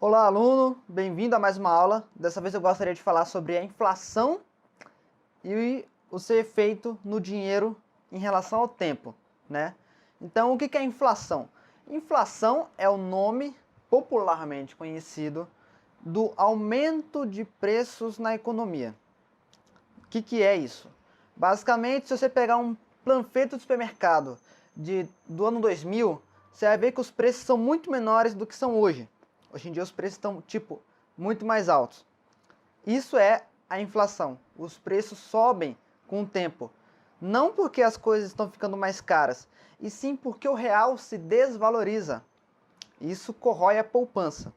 Olá, aluno, bem-vindo a mais uma aula. Dessa vez eu gostaria de falar sobre a inflação e o seu efeito no dinheiro em relação ao tempo, né? Então, o que é inflação? Inflação é o nome popularmente conhecido do aumento de preços na economia. O que é isso? Basicamente, se você pegar um panfleto de supermercado do ano 2000, você vai ver que os preços são muito menores do que são hoje. Hoje em dia os preços estão, muito mais altos. Isso é a inflação. Os preços sobem com o tempo. Não porque as coisas estão ficando mais caras, e sim porque o real se desvaloriza. Isso corrói a poupança.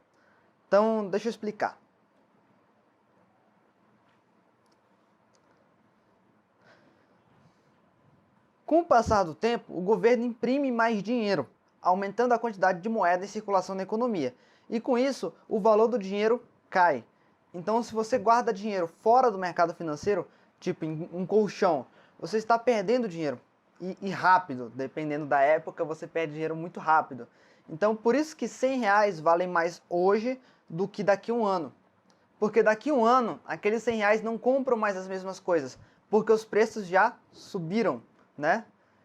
Então, deixa eu explicar. Com o passar do tempo, o governo imprime mais dinheiro, aumentando a quantidade de moeda em circulação na economia. E com isso, o valor do dinheiro cai. Então, se você guarda dinheiro fora do mercado financeiro, tipo em um colchão, você está perdendo dinheiro. E rápido, dependendo da época, você perde dinheiro muito rápido. Então, por isso que R$ 100 valem mais hoje do que daqui a um ano. Porque daqui a um ano, aqueles R$ 100 não compram mais as mesmas coisas, porque os preços já subiram, né?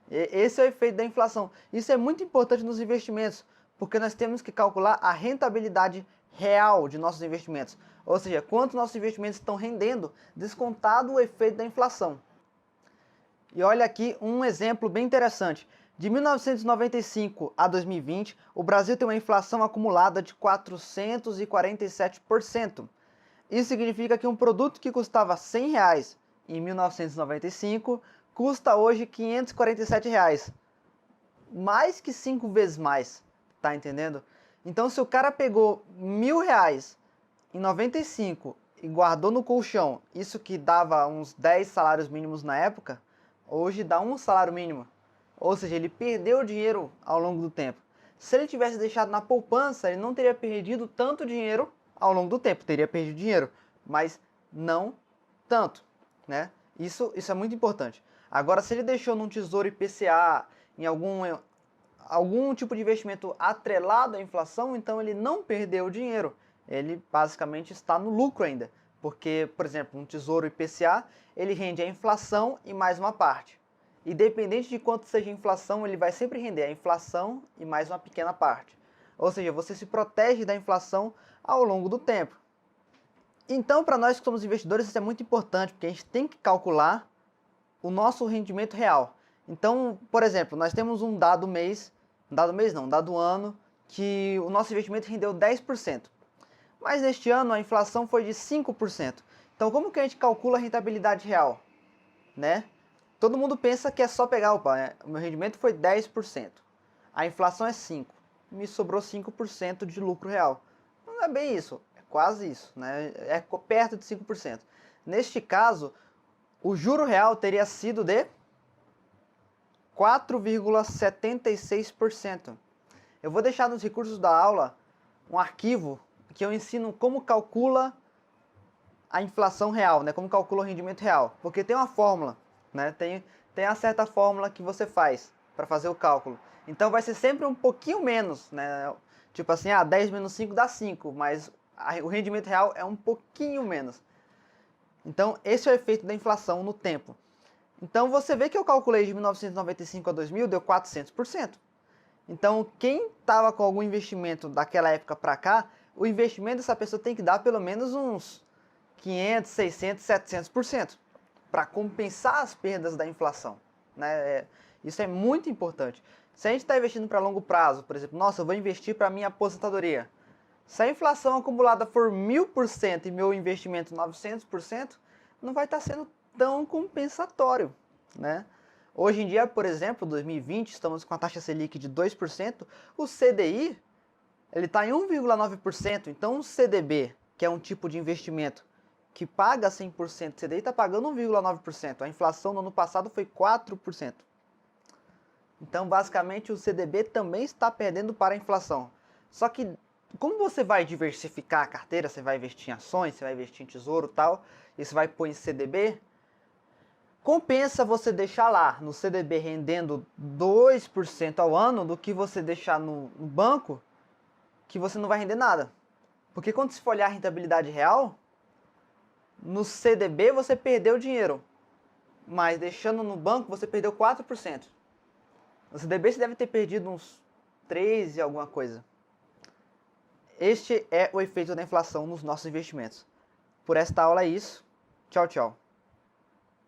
Esse é o efeito da inflação. Isso é muito importante nos investimentos, porque nós temos que calcular a rentabilidade real de nossos investimentos. Ou seja, quanto nossos investimentos estão rendendo, descontado o efeito da inflação. E olha aqui um exemplo bem interessante. De 1995 a 2020, o Brasil tem uma inflação acumulada de 447%. Isso significa que um produto que custava R$ 100 em 1995 custa hoje R$ 547. Mais que 5 vezes mais, tá entendendo? Então, se o cara pegou R$ 1.000 em 95 e guardou no colchão, isso que dava uns 10 salários mínimos na época, hoje dá um salário mínimo. Ou seja, ele perdeu dinheiro ao longo do tempo. Se ele tivesse deixado na poupança, ele não teria perdido tanto dinheiro ao longo do tempo. Teria perdido dinheiro, mas não tanto, né? Isso é muito importante. Agora, se ele deixou num tesouro IPCA, em algum tipo de investimento atrelado à inflação, então ele não perdeu dinheiro. Ele basicamente está no lucro ainda. Porque, por exemplo, um tesouro IPCA, ele rende a inflação e mais uma parte. Independente de quanto seja a inflação, ele vai sempre render a inflação e mais uma pequena parte. Ou seja, você se protege da inflação ao longo do tempo. Então, para nós que somos investidores, isso é muito importante, porque a gente tem que calcular o nosso rendimento real. Então, por exemplo, nós temos um dado ano, que o nosso investimento rendeu 10%. Mas neste ano a inflação foi de 5%. Então, como que a gente calcula a rentabilidade real? Né? Todo mundo pensa que é só pegar, o meu rendimento foi 10%. A inflação é 5%. Me sobrou 5% de lucro real. Não é bem isso, é quase isso, né? É perto de 5%. Neste caso, o juro real teria sido de 4,76%. Eu vou deixar nos recursos da aula um arquivo que eu ensino como calcula a inflação real, né? Como calcula o rendimento real. Porque tem uma fórmula, né? Tem uma certa fórmula que você faz para fazer o cálculo. Então vai ser sempre um pouquinho menos, né? Tipo assim, 10 menos 5 dá 5, mas o rendimento real é um pouquinho menos. Então esse é o efeito da inflação no tempo. Então você vê que eu calculei de 1995 a 2000 deu 400%. Então quem estava com algum investimento daquela época para cá, o investimento dessa pessoa tem que dar pelo menos uns 500, 600, 700% para compensar as perdas da inflação, né? Isso é muito importante. Se a gente está investindo para longo prazo, por exemplo, nossa, eu vou investir para minha aposentadoria. Se a inflação acumulada for 1000% e meu investimento 900%, não vai estar sendo tão compensatório, né? Hoje em dia, por exemplo, 2020, estamos com a taxa Selic de 2%, o CDI ele está em 1,9%, então o CDB, que é um tipo de investimento que paga 100% de CDI, está pagando 1,9%. A inflação no ano passado foi 4%. Então, basicamente, o CDB também está perdendo para a inflação. Só que, como você vai diversificar a carteira, você vai investir em ações, você vai investir em tesouro e tal, e você vai pôr em CDB, compensa você deixar lá no CDB rendendo 2% ao ano do que você deixar no banco, que você não vai render nada. Porque quando se for olhar a rentabilidade real, no CDB você perdeu dinheiro, mas deixando no banco você perdeu 4%. No CDB você deve ter perdido uns 3 e alguma coisa. Este é o efeito da inflação nos nossos investimentos. Por esta aula é isso. Tchau, tchau.